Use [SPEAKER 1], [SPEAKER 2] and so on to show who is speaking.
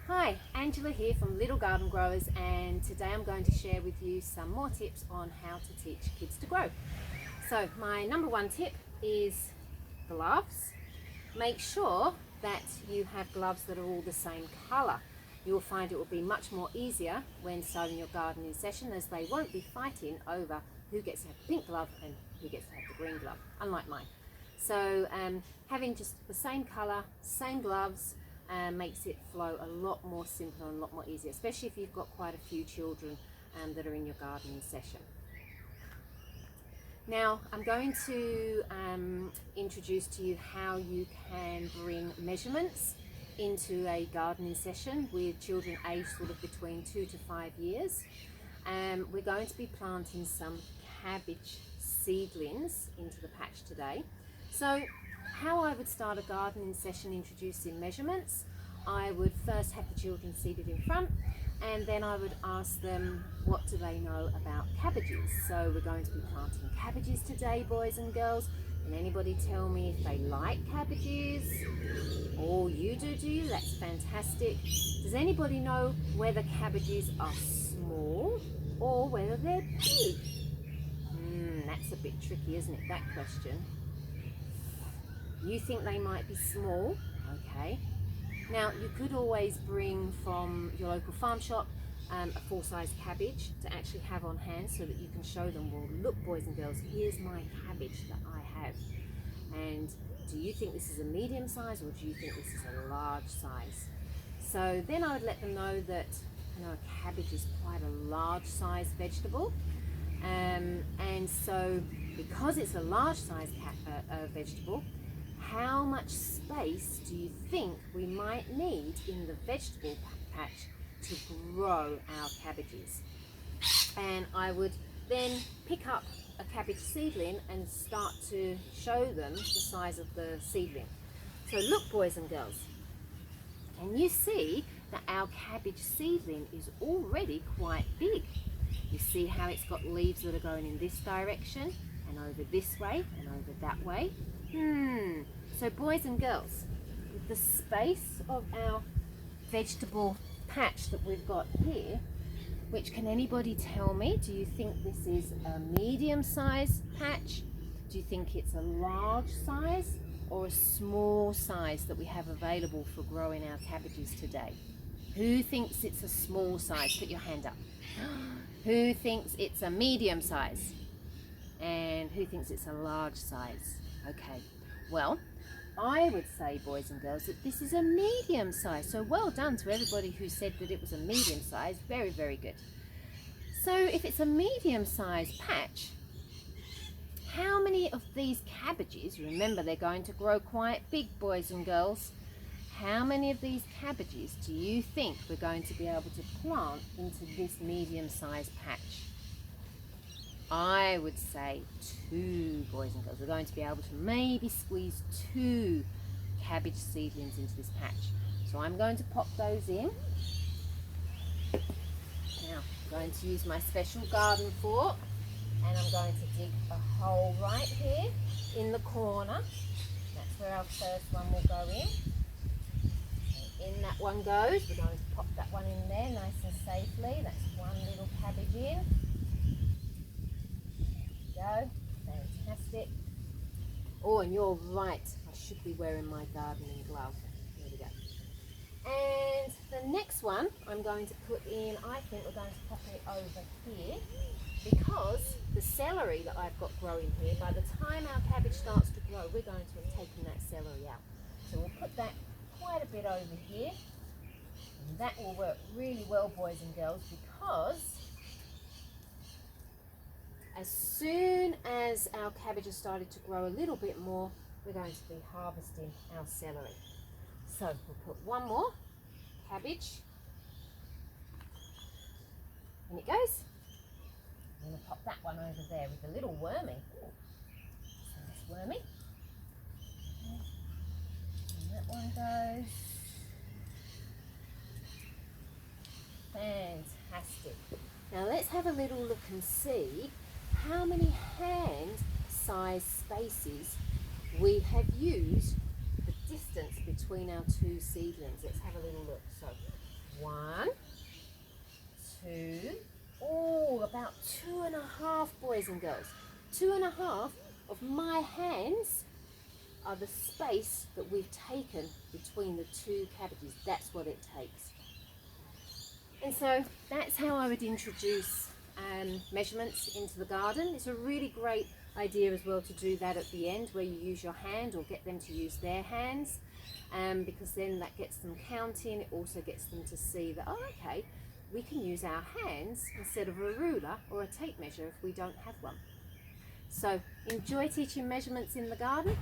[SPEAKER 1] Hi, Angela here from Little Garden Growers, and today I'm going to share with you some more tips on how to teach kids to grow. So my number one tip is gloves. Make sure that you have gloves that are all the same colour. You'll find it will be much more easier when starting your gardening session, as they won't be fighting over who gets to have the pink glove and who gets to have the green glove, unlike mine. So having just the same colour, same gloves, makes it flow a lot more simpler and a lot more easier, especially if you've got quite a few children that are in your gardening session. Now I'm going to introduce to you how you can bring measurements into a gardening session with children aged sort of between 2 to 5 years. We're going to be planting some cabbage seedlings into the patch today. So how I would start a gardening session introducing measurements: I would first have the children seated in front, and then I would ask them what do they know about cabbages. So we're going to be planting cabbages today, boys and girls. Can anybody tell me if they like cabbages? Oh, you do you? That's fantastic. Does anybody know whether cabbages are small or whether they're big? That's a bit tricky, isn't it, that question? You think they might be small, okay. Now you could always bring from your local farm shop a full-size cabbage to actually have on hand, so that you can show them, well, look boys and girls, here's my cabbage that I have, and do you think this is a medium size or do you think this is a large size? So then I would let them know that, you know, a cabbage is quite a large size vegetable, and so because it's a large size vegetable, how much space do you think we might need in the vegetable patch to grow our cabbages? And I would then pick up a cabbage seedling and start to show them the size of the seedling. So look boys and girls, can you see that our cabbage seedling is already quite big? You see how it's got leaves that are going in this direction and over this way and over that way? So boys and girls, with the space of our vegetable patch that we've got here, which, can anybody tell me, do you think this is a medium size patch? Do you think it's a large size or a small size that we have available for growing our cabbages today? Who thinks it's a small size? Put your hand up. Who thinks it's a medium size? And who thinks it's a large size? Okay, well, I would say, boys and girls, that this is a medium size. So well done to everybody who said that it was a medium size. Very, very good. So if it's a medium size patch, how many of these cabbages, remember they're going to grow quite big, boys and girls, how many of these cabbages do you think we're going to be able to plant into this medium size patch? I would say 2, boys and girls. We're going to be able to maybe squeeze 2 cabbage seedlings into this patch. So I'm going to pop those in. Now I'm going to use my special garden fork, and I'm going to dig a hole right here in the corner. That's where our first one will go in. And in that one goes. We're going to pop that one in there nice and safely. That's one little cabbage in. Go. Fantastic. Oh, and you're right, I should be wearing my gardening glove. There we go. And the next one I'm going to put in, I think we're going to pop it over here, because the celery that I've got growing here, by the time our cabbage starts to grow, we're going to have taken that celery out. So we'll put that quite a bit over here, and that will work really well, boys and girls, because as soon as our cabbage has started to grow a little bit more, we're going to be harvesting our celery. So we'll put one more cabbage. In it goes. I'm going to pop that one over there with a little wormy. So that's wormy. And that one goes. Fantastic. Now let's have a little look and see how many hand-sized spaces we have used, the distance between our 2 seedlings. Let's have a little look. So 1, 2, oh, about 2.5, boys and girls. 2.5 of my hands are the space that we've taken between the two cavities. That's what it takes. And so that's how I would introduce measurements into the garden. It's a really great idea as well to do that at the end, where you use your hand or get them to use their hands, because then that gets them counting. It also gets them to see that, oh, okay, we can use our hands instead of a ruler or a tape measure if we don't have one. So enjoy teaching measurements in the garden.